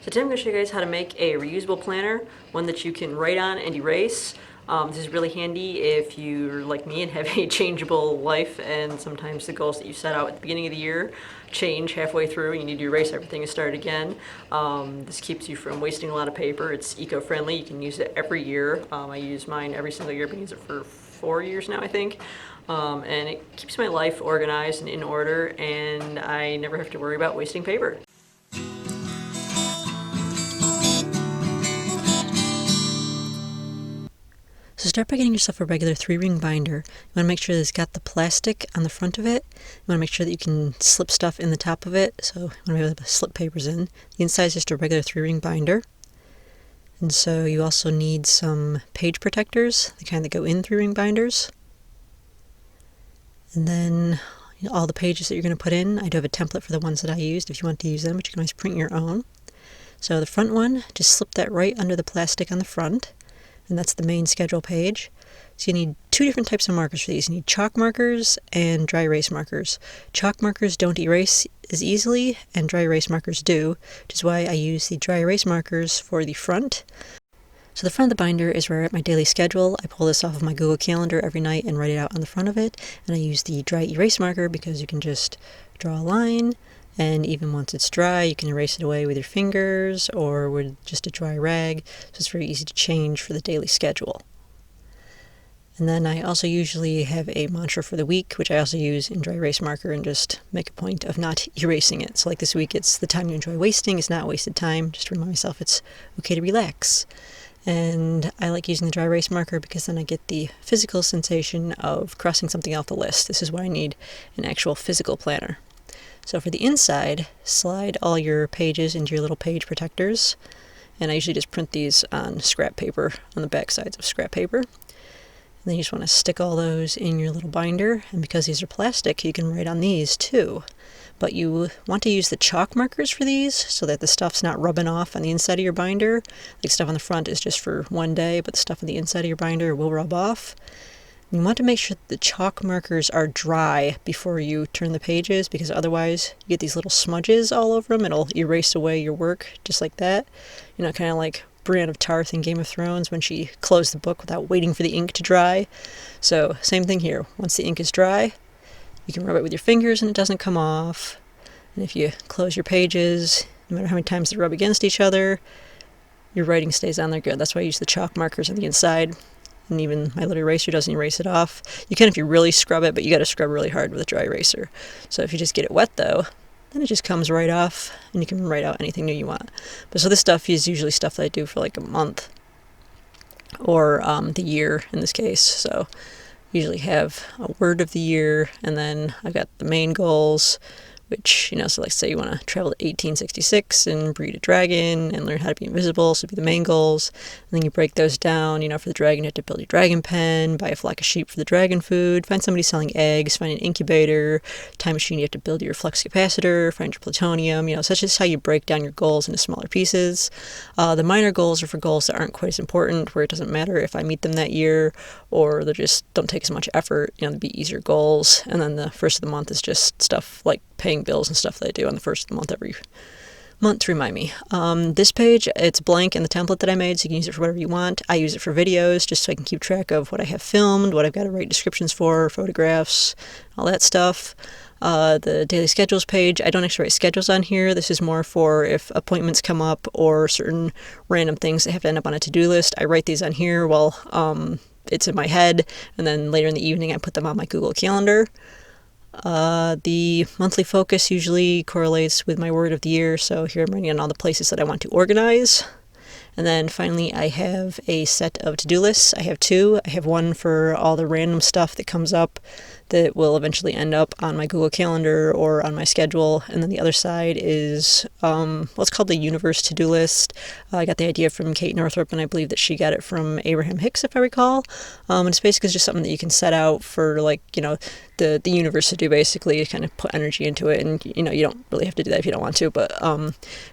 So today I'm going to show you guys how to make a reusable planner, one that you can write on and erase. This is really handy if you're like me and have a changeable life, and sometimes the goals that you set out at the beginning of the year change halfway through. You need to erase everything and start again. This keeps you from wasting a lot of paper. It's eco-friendly. You can use it every year. I use mine every single year. I've been using it for 4 years now, I think. And it keeps my life organized and in order, and I never have to worry about wasting paper. So start by getting yourself a regular 3-ring binder. You want to make sure that it's got the plastic on the front of it. You want to make sure that you can slip stuff in the top of it. So you want to be able to slip papers in. The inside is just a regular 3-ring binder. And so you also need some page protectors, the kind that go in 3-ring binders. And then all the pages that you're going to put in. I do have a template for the ones that I used if you want to use them, but you can always print your own. So the front one, just slip that right under the plastic on the front. And that's the main schedule page. So you need 2 different types of markers for these. You need chalk markers and dry erase markers. Chalk markers don't erase as easily, and dry erase markers do, which is why I use the dry erase markers for the front. So the front of the binder is where I write my daily schedule. I pull this off of my Google Calendar every night and write it out on the front of it. And I use the dry erase marker because you can just draw a line, and even once it's dry, you can erase it away with your fingers or with just a dry rag. So it's very easy to change for the daily schedule. And then I also usually have a mantra for the week, which I also use in dry erase marker and just make a point of not erasing it. So like this week, it's the time you enjoy wasting. It's not wasted time. Just to remind myself it's okay to relax. And I like using the dry erase marker because then I get the physical sensation of crossing something off the list. This is why I need an actual physical planner. So for the inside, slide all your pages into your little page protectors. And I usually just print these on scrap paper, on the back sides of scrap paper. And then you just want to stick all those in your little binder. And because these are plastic, you can write on these too. But you want to use the chalk markers for these so that the stuff's not rubbing off on the inside of your binder. Like stuff on the front is just for one day, but the stuff on the inside of your binder will rub off. You want to make sure that the chalk markers are dry before you turn the pages, because otherwise you get these little smudges all over them. It'll erase away your work just like that. You know, kind of like Brienne of Tarth in Game of Thrones when she closed the book without waiting for the ink to dry. So same thing here. Once the ink is dry, you can rub it with your fingers and it doesn't come off. And if you close your pages, no matter how many times they rub against each other, your writing stays on there good. That's why I use the chalk markers on the inside. And even my little eraser doesn't erase it off. You can if you really scrub it, but you got to scrub really hard with a dry eraser. So if you just get it wet though, then it just comes right off and you can write out anything new you want. But so this stuff is usually stuff that I do for like a month or the year in this case. So usually have a word of the year, and then I've got the main goals, which, you know, so like say you want to travel to 1866 and breed a dragon and learn how to be invisible, so it'd be the main goals. And then you break those down. You know, for the dragon, you have to build your dragon pen, buy a flock of sheep for the dragon food, find somebody selling eggs, find an incubator, time machine, you have to build your flux capacitor, find your plutonium, you know, such as how you break down your goals into smaller pieces. The minor goals are for goals that aren't quite as important, where it doesn't matter if I meet them that year, or they just don't take as much effort, you know, they'd be easier goals. And then the first of the month is just stuff like paying bills and stuff that I do on the first of the month every month to remind me. This page, it's blank in the template that I made, so you can use it for whatever you want. I use it for videos, just so I can keep track of what I have filmed, what I've got to write descriptions for, photographs, all that stuff. The daily schedules page, I don't actually write schedules on here. This is more for if appointments come up or certain random things that have to end up on a to-do list. I write these on here while it's in my head, and then later in the evening I put them on my Google Calendar. The monthly focus usually correlates with my word of the year, so here I'm writing on all the places that I want to organize. And then finally I have a set of to-do lists. I have 2. I have one for all the random stuff that comes up that will eventually end up on my Google Calendar or on my schedule. And then the other side is what's called the universe to-do list. I got the idea from Kate Northrup, and I believe that she got it from Abraham Hicks, if I recall. And it's basically just something that you can set out for, like, you know, the universe to do, basically, kind of put energy into it. And, you know, you don't really have to do that if you don't want to, but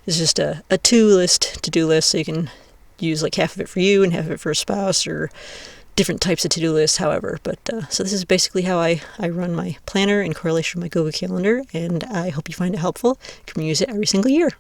it's just a to-do list, so you can use like half of it for you and half of it for a spouse, or different types of to-do lists, however. But so this is basically how I run my planner in correlation with my Google Calendar, and I hope you find it helpful. You can use it every single year.